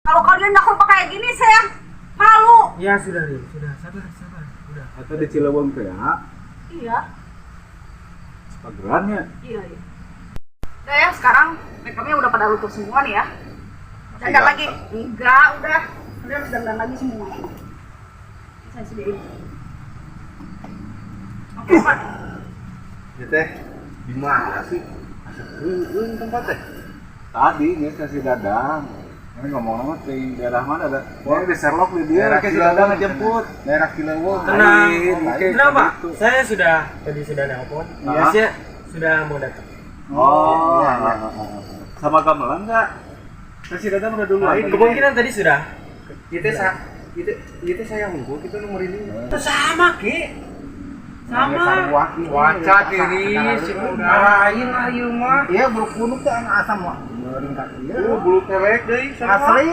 Kalau kalian nggak kompak kayak gini, saya malu. Ya sudah nih, sudah sabar. Udah. Atau di Cilewung teh ya? Iya. Pagerannya. Iya. Udah ya, sekarang makeupnya udah pada luntur semua nih ya. Dandan lagi? Enggak, udah. Udah harus dandan lagi semua. Saya sediain. Oke, Pak. Ya teh, di mana sih? Tempat teh? Tadi nih kasih dadang. Ini ngomong-ngomong di daerah mana dah? Ini di Sherlock di dia. Daerah Kasih Cilewung dadang ngejemput. Daerah Cilewung. Tenang. Lain, Kenapa? gitu. Saya tadi sudah nelpon. Ah. Iya sih, sudah mau datang. Oh, Iya, sama gamelan enggak? Kasih dadang udah dulu. Kemungkinan tadi sudah. Itu saya minggu kita nomor ini. Itu sama, Ki. Sama. Waca diri si marahin ayeuna mah. Iya, bulu kunuk teh anu asam mah. Meuring ka ieu. Bulu kerek deui. Asli.